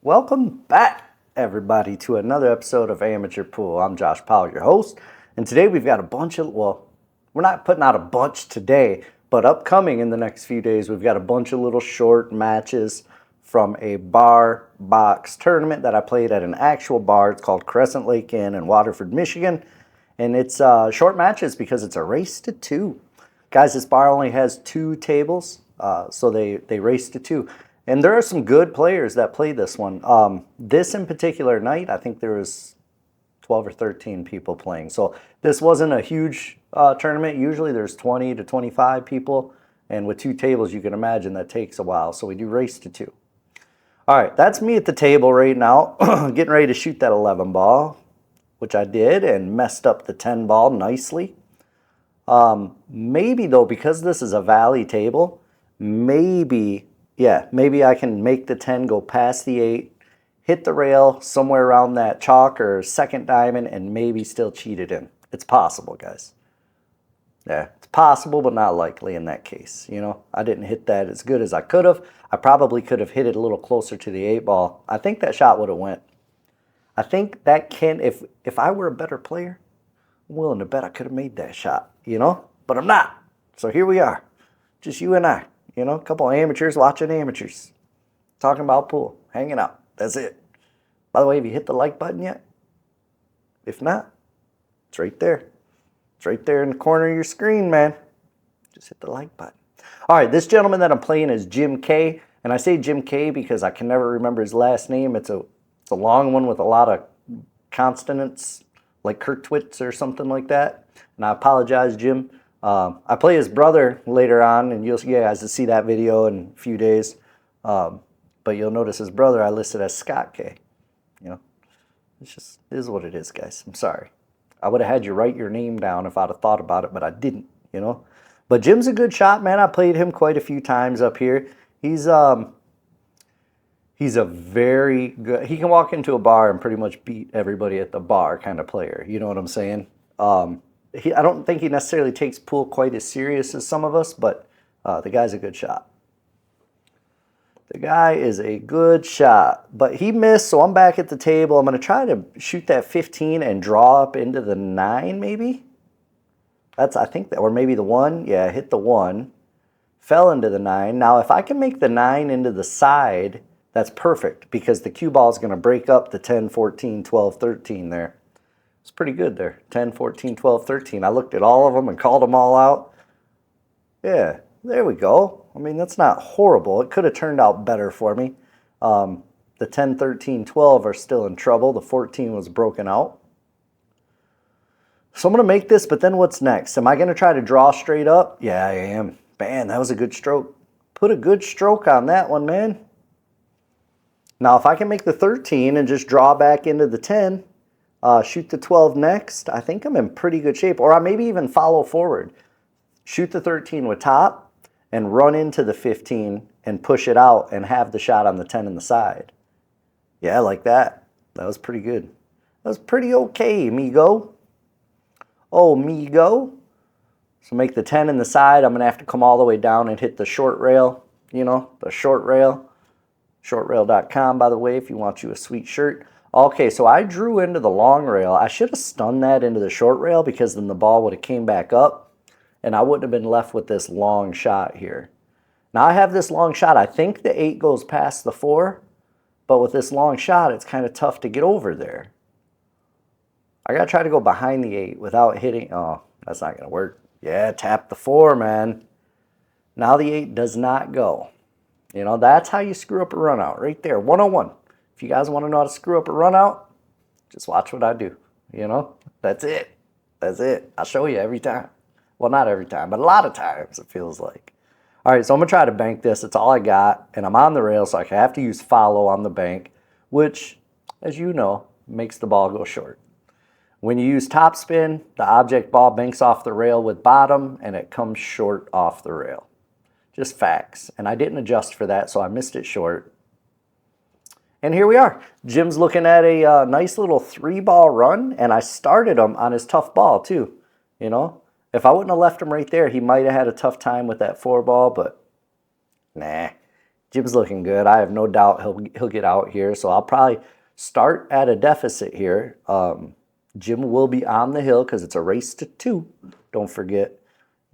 Welcome back, everybody, to another episode of Amateur Pool. I'm Josh Powell, your host, and today we've got a bunch of, well, we're not putting out a bunch today, but upcoming in the next few days, we've got a bunch of little short matches from a bar box tournament that I played at an actual bar. It's called Crescent Lake Inn in Waterford, Michigan, and it's short matches because it's a race to two. Guys, this bar only has 2 tables, so they race to 2. And there are some good players that play this one. This in particular night, I think there was 12 or 13 people playing. So this wasn't a huge tournament. Usually there's 20 to 25 people. And with 2 tables, you can imagine that takes a while. So we do race to 2. All right, that's me at the table right now, getting ready to shoot that 11 ball, which I did and messed up the 10 ball nicely. Maybe, though, because this is a valley table, maybe I can make the 10 go past the 8, hit the rail somewhere around that chalk or second diamond, and maybe still cheat it in. It's possible, guys. Yeah, it's possible, but not likely in that case. You know, I didn't hit that as good as I could have. I probably could have hit it a little closer to the 8 ball. I think that shot would have went. I think that can, if I were a better player, I'm willing to bet I could have made that shot, you know? But I'm not. So here we are. Just you and I. You know, a couple of amateurs watching amateurs. Talking about pool. Hanging out. That's it. By the way, have you hit the like button yet? If not, it's right there. It's right there in the corner of your screen, man. Just hit the like button. All right, this gentleman that I'm playing is Jim K. And I say Jim K because I can never remember his last name. It's a long one with a lot of consonants, like Kurtwitz or something like that. And I apologize, Jim. I play his brother later on, and you'll guys see that video in a few days. But you'll notice his brother I listed as Scott K. You know, it is what it is, guys. I'm sorry. I would have had you write your name down if I'd have thought about it, but I didn't, you know. But Jim's a good shot, man. I played him quite a few times up here. He's a very good, he can walk into a bar and pretty much beat everybody at the bar kind of player. You know what I'm saying? I don't think he necessarily takes pool quite as serious as some of us, but the guy's a good shot. The guy is a good shot, but he missed, so I'm back at the table. I'm going to try to shoot that 15 and draw up into the 9 maybe. I think that, or maybe the 1. Yeah, hit the 1. Fell into the 9. Now, if I can make the 9 into the side, that's perfect because the cue ball is going to break up the 10, 14, 12, 13 there. It's pretty good there. 10, 14, 12, 13. I looked at all of them and called them all out. Yeah, there we go. I mean, that's not horrible. It could have turned out better for me. The 10, 13, 12 are still in trouble. The 14 was broken out. So I'm going to make this, but then what's next? Am I going to try to draw straight up? Yeah, I am. Man, that was a good stroke. Put a good stroke on that one, man. Now, if I can make the 13 and just draw back into the 10, shoot the 12 next, I think I'm in pretty good shape. Or I maybe even follow forward. Shoot the 13 with top and run into the 15 and push it out and have the shot on the 10 in the side. Yeah, like that. That was pretty good. That was pretty okay, amigo. Oh, amigo. So make the 10 in the side. I'm going to have to come all the way down and hit the short rail. You know, the short rail. Shortrail.com, by the way, if you want you a sweet shirt. Okay, so I drew into the long rail. I should have stunned that into the short rail because then the ball would have came back up and I wouldn't have been left with this long shot here. Now I have this long shot. I think the 8 goes past the 4, but with this long shot, it's kind of tough to get over there. I got to try to go behind the 8 without hitting. Oh, that's not going to work. Yeah, tap the 4, man. Now the 8 does not go. You know, that's how you screw up a run out right there. 101. If you guys want to know how to screw up a run out, just watch what I do. You know, that's it. That's it. I'll show you every time. Well, not every time, but a lot of times it feels like. All right, so I'm going to try to bank this. That's all I got. And I'm on the rail, so I have to use follow on the bank, which, as you know, makes the ball go short. When you use topspin, the object ball banks off the rail with bottom, and it comes short off the rail. Just facts. And I didn't adjust for that, so I missed it short. And here we are. Jim's looking at a nice little 3-ball run, and I started him on his tough ball too. You know, if I wouldn't have left him right there, he might have had a tough time with that 4-ball, but nah, Jim's looking good. I have no doubt he'll get out here. So I'll probably start at a deficit here. Jim will be on the hill because it's a race to 2. Don't forget,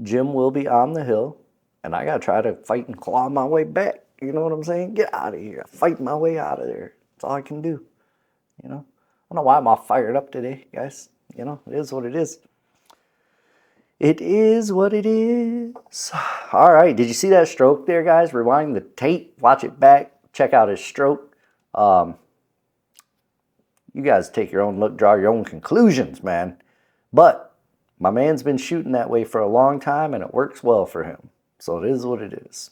Jim will be on the hill, and I got to try to fight and claw my way back. You know what I'm saying? Get out of here. Fight my way out of there. That's all I can do. You know? I don't know why I'm all fired up today, guys. You know, it is what it is. It is what it is. All right. Did you see that stroke there, guys? Rewind the tape. Watch it back. Check out his stroke. You guys take your own look, draw your own conclusions, man. But my man's been shooting that way for a long time, and it works well for him. So it is what it is.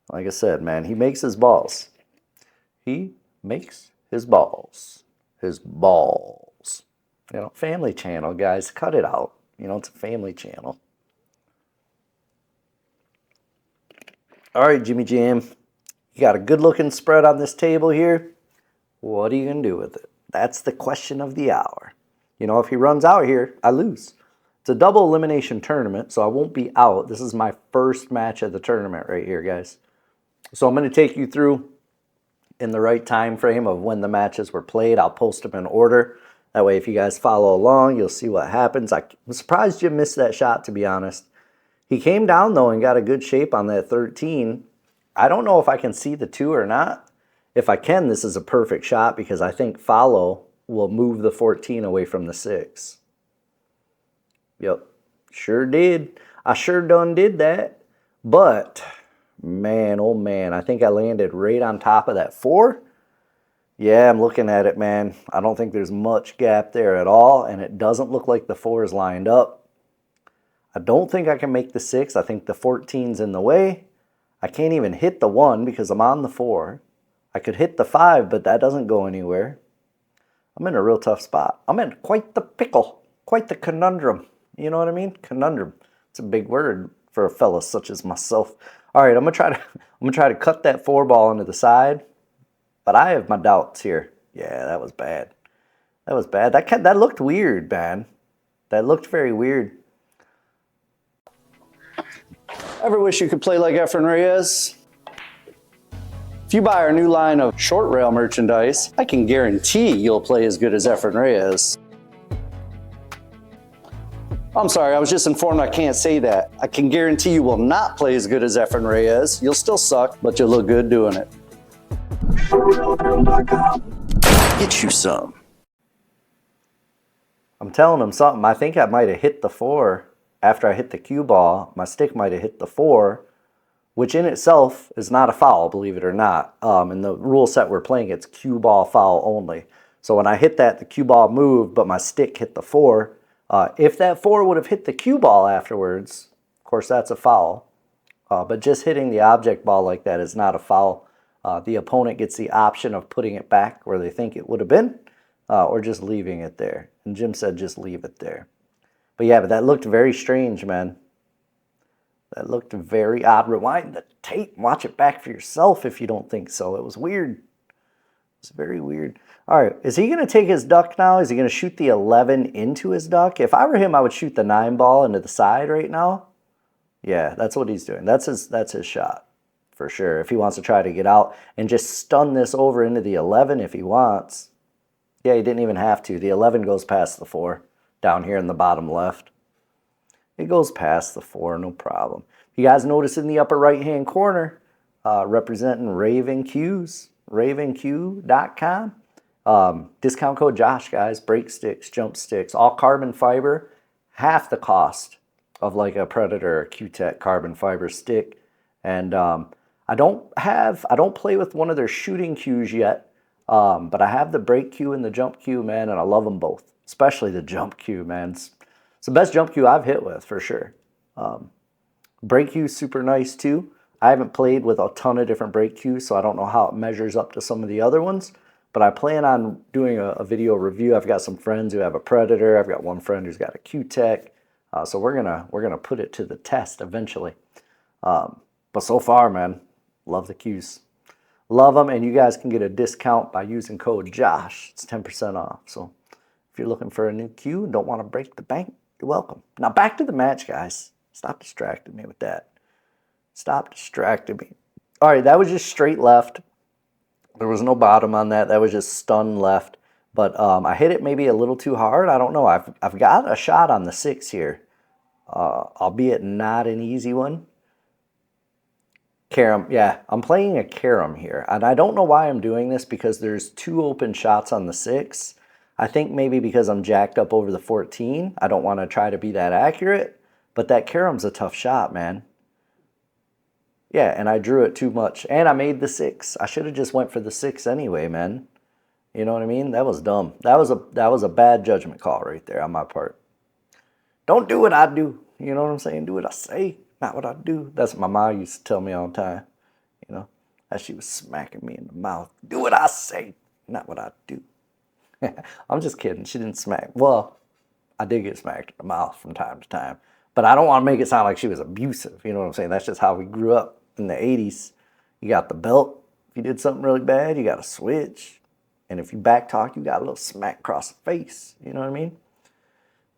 Like I said, man, he makes his balls. He makes his balls. His balls. You know, family channel, guys. Cut it out. You know, it's a family channel. All right, Jimmy Jam. You got a good-looking spread on this table here. What are you going to do with it? That's the question of the hour. You know, if he runs out here, I lose. It's a double elimination tournament, so I won't be out. This is my first match of the tournament right here, guys. So I'm going to take you through in the right time frame of when the matches were played. I'll post them in order. That way, if you guys follow along, you'll see what happens. I'm surprised Jim missed that shot, to be honest. He came down, though, and got a good shape on that 13. I don't know if I can see the 2 or not. If I can, this is a perfect shot because I think follow will move the 14 away from the 6. Yep, sure did. I sure done did that. But, man, oh, man, I think I landed right on top of that 4. Yeah, I'm looking at it, man. I don't think there's much gap there at all, and it doesn't look like the 4 is lined up. I don't think I can make the 6. I think the 14's in the way. I can't even hit the 1 because I'm on the 4. I could hit the 5, but that doesn't go anywhere. I'm in a real tough spot. I'm in quite the pickle, quite the conundrum. You know what I mean? Conundrum. It's a big word for a fella such as myself. All right, I'm gonna try to cut that 4 ball into the side. But I have my doubts here. Yeah, that was bad. That was bad. That looked weird, man. That looked very weird. Ever wish you could play like Efren Reyes? If you buy our new line of short rail merchandise, I can guarantee you'll play as good as Efren Reyes. I'm sorry, I was just informed I can't say that. I can guarantee you will not play as good as Efren Reyes. You'll still suck, but you'll look good doing it. Get you some. I'm telling him something. I think I might have hit the 4 after I hit the cue ball. My stick might have hit the 4, which in itself is not a foul, believe it or not. In the rule set we're playing, it's cue ball foul only. So when I hit that, the cue ball moved, but my stick hit the 4. If that 4 would have hit the cue ball afterwards, of course that's a foul. But just hitting the object ball like that is not a foul. The opponent gets the option of putting it back where they think it would have been, or just leaving it there. And Jim said just leave it there. But yeah, but that looked very strange, man. That looked very odd. Rewind the tape and watch it back for yourself if you don't think so. It was weird. It's very weird. All right, is he going to take his duck now? Is he going to shoot the 11 into his duck? If I were him, I would shoot the 9 ball into the side right now. Yeah, that's what he's doing. That's his shot. For sure, if he wants to try to get out and just stun this over into the 11 if he wants. Yeah, he didn't even have to. The 11 goes past the 4 down here in the bottom left. It goes past the 4, no problem. You guys notice in the upper right-hand corner, representing Raven Qs, ravenq.com. Discount code Josh, guys. Break sticks, jump sticks, all carbon fiber, half the cost of like a Predator or Q-Tech carbon fiber stick. And I don't play with one of their shooting cues yet, but I have the break cue and the jump cue, man, and I love them both, especially the jump cue, man. It's the best jump cue I've hit with, for sure. Break cue super nice, too. I haven't played with a ton of different break cues, so I don't know how it measures up to some of the other ones, but I plan on doing a video review. I've got some friends who have a Predator. I've got one friend who's got a Q-Tech, so we're gonna put it to the test eventually. But so far, man, love the cues. Love them, and you guys can get a discount by using code JOSH. It's 10% off. So if you're looking for a new cue and don't want to break the bank, you're welcome. Now back to the match, guys. Stop distracting me with that. Stop distracting me. All right, that was just straight left. There was no bottom on that. That was just stun left. But I hit it maybe a little too hard. I don't know. I've got a shot on the 6 here, albeit not an easy one. Carom, yeah, I'm playing a carom here. And I don't know why I'm doing this because there's 2 open shots on the 6. I think maybe because I'm jacked up over the 14. I don't want to try to be that accurate. But that carom's a tough shot, man. Yeah, and I drew it too much. And I made the 6. I should have just went for the 6 anyway, man. You know what I mean? That was dumb. That was a bad judgment call right there on my part. Don't do what I do. You know what I'm saying? Do what I say, not what I do. That's what my mom used to tell me all the time. You know, as she was smacking me in the mouth. Do what I say, not what I do. I'm just kidding. She didn't smack. Well, I did get smacked in the mouth from time to time. But I don't want to make it sound like she was abusive. You know what I'm saying? That's just how we grew up in the 80s. You got the belt. If you did something really bad, you got to switch. And if you backtalk, you got a little smack across the face. You know what I mean?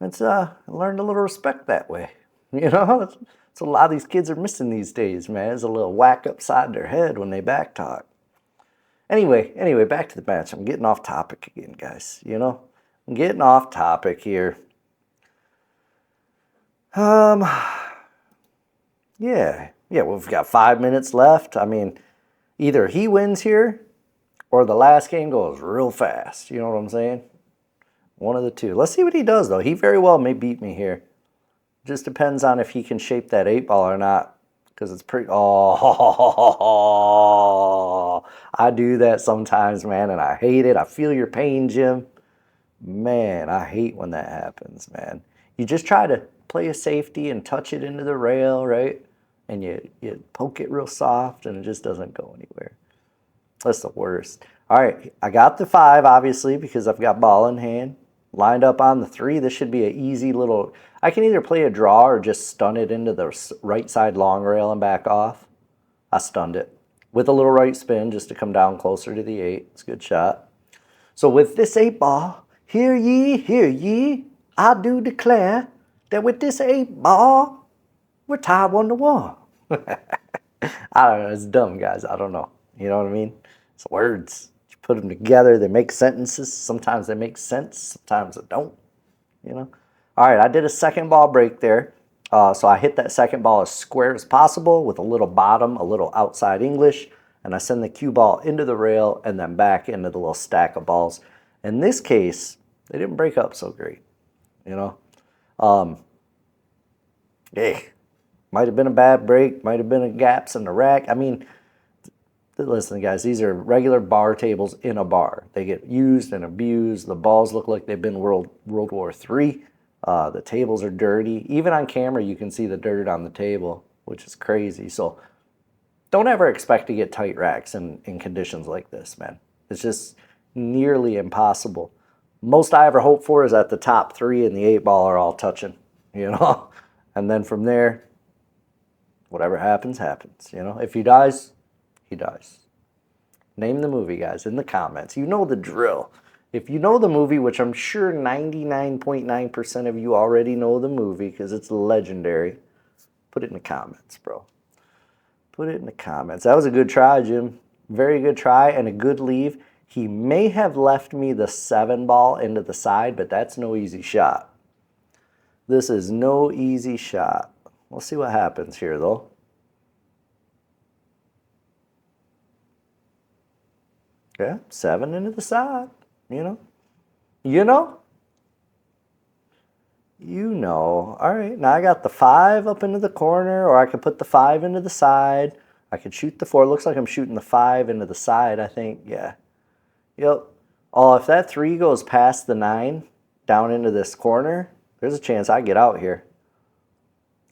It's I learned a little respect that way. You know? That's what a lot of these kids are missing these days, man. There's a little whack upside their head when they backtalk. Anyway, back to the match. I'm getting off topic again, guys. You know? I'm getting off topic here. Yeah, we've got 5 minutes left. I mean, either he wins here or the last game goes real fast. You know what I'm saying? One of the two. Let's see what he does, though. He very well may beat me here. Just depends on if he can shape that 8-ball or not. Because it's pretty... Oh, I do that sometimes, man, and I hate it. I feel your pain, Jim. Man, I hate when that happens, man. You just try to play a safety and touch it into the rail, right? And you poke it real soft, and it just doesn't go anywhere. That's the worst. All right, I got the 5, obviously, because I've got ball in hand. Lined up on the 3. This should be an easy little... I can either play a draw or just stun it into the right side long rail and back off. I stunned it with a little right spin just to come down closer to the 8. It's a good shot. So with this 8-ball, hear ye, I do declare that with this 8-ball, we're tied 1-1. I don't know. It's dumb, guys. I don't know. You know what I mean? It's words. You put them together, they make sentences. Sometimes they make sense. Sometimes they don't. You know? All right, I did a second ball break there. So I hit that second ball as square as possible with a little bottom, a little outside English. And I send the cue ball into the rail and then back into the little stack of balls. In this case, they didn't break up so great. You know? Might have been a bad break. Might have been a gaps in the rack. I mean, listen, guys, these are regular bar tables in a bar. They get used and abused. The balls look like they've been World War III. The tables are dirty. Even on camera, you can see the dirt on the table, which is crazy. So don't ever expect to get tight racks in conditions like this, man. It's just nearly impossible. Most I ever hope for is that the top 3 and the 8-ball are all touching, you know? And then from there, whatever happens, happens, you know? If he dies, he dies. Name the movie, guys, in the comments. You know the drill. If you know the movie, which I'm sure 99.9% of you already know the movie because it's legendary, put it in the comments, bro. Put it in the comments. That was a good try, Jim. Very good try and a good leave. He may have left me the 7-ball into the side, but that's no easy shot. This is no easy shot. We'll see what happens here, though. Yeah, 7 into the side, you know? You know? You know. All right, now I got the 5 up into the corner, or I could put the 5 into the side. I could shoot the 4. It looks like I'm shooting the 5 into the side, I think. Yeah. Yep. Oh, if that 3 goes past the 9 down into this corner, there's a chance I get out here.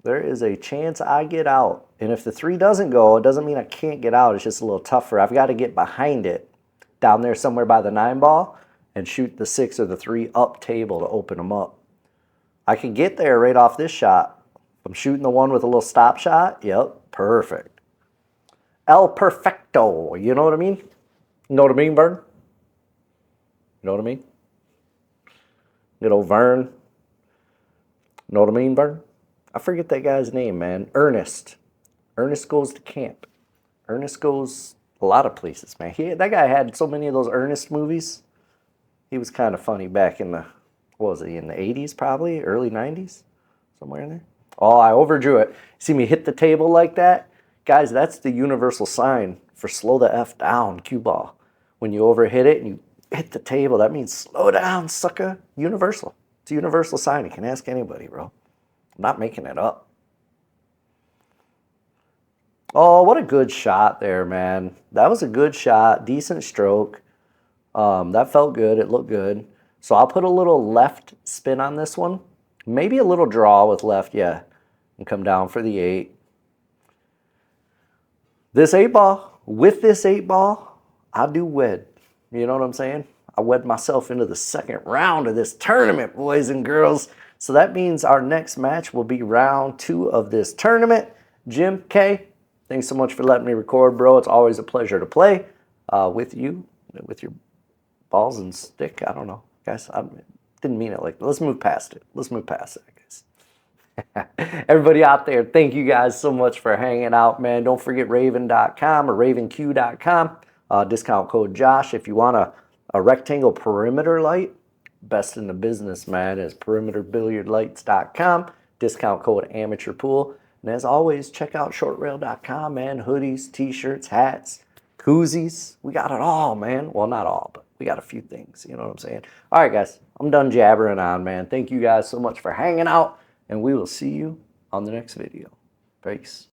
There is a chance I get out. And if the 3 doesn't go, it doesn't mean I can't get out. It's just a little tougher. I've got to get behind it down there somewhere by the 9-ball and shoot the 6 or the 3 up table to open them up. I can get there right off this shot. I'm shooting the one with a little stop shot. Yep, perfect. El perfecto. You know what I mean? You know what I mean, Vern? You know what I mean? Good old Vern. You know what I mean, Vern? I forget that guy's name, man. Ernest. Ernest goes to camp. Ernest goes a lot of places, man. That guy had so many of those Ernest movies. He was kind of funny back in the, what was he, in the 80s probably, early 90s, somewhere in there. Oh, I overdrew it. See me hit the table like that? Guys, that's the universal sign for slow the F down, cue ball. When you overhit it and you hit the table, that means slow down, sucker. Universal. It's a universal sign. You can ask anybody, bro. I'm not making it up. Oh, what a good shot there, man. That was a good shot. Decent stroke. That felt good. It looked good. So I'll put a little left spin on this one. Maybe a little draw with left, yeah. And come down for the 8. This 8 ball, with this 8 ball, I do wed. You know what I'm saying? I wed myself into the second round of this tournament, boys and girls. So that means our next match will be round 2 of this tournament. Jim K, thanks so much for letting me record, bro. It's always a pleasure to play with you, with your balls and stick. I don't know. Guys, I didn't mean it like that. Let's move past it. Let's move past it, guys. Everybody out there, thank you guys so much for hanging out, man. Don't forget raven.com or ravenq.com. Discount code Josh if you want a rectangle perimeter light. Best in the business, man, is perimeterbilliardlights.com. Discount code amateur pool. And as always, check out shortrail.com, man. Hoodies, t-shirts, hats, koozies. We got it all, man. Well, not all, but we got a few things. You know what I'm saying? All right, guys. I'm done jabbering on, man. Thank you guys so much for hanging out. And we will see you on the next video. Peace.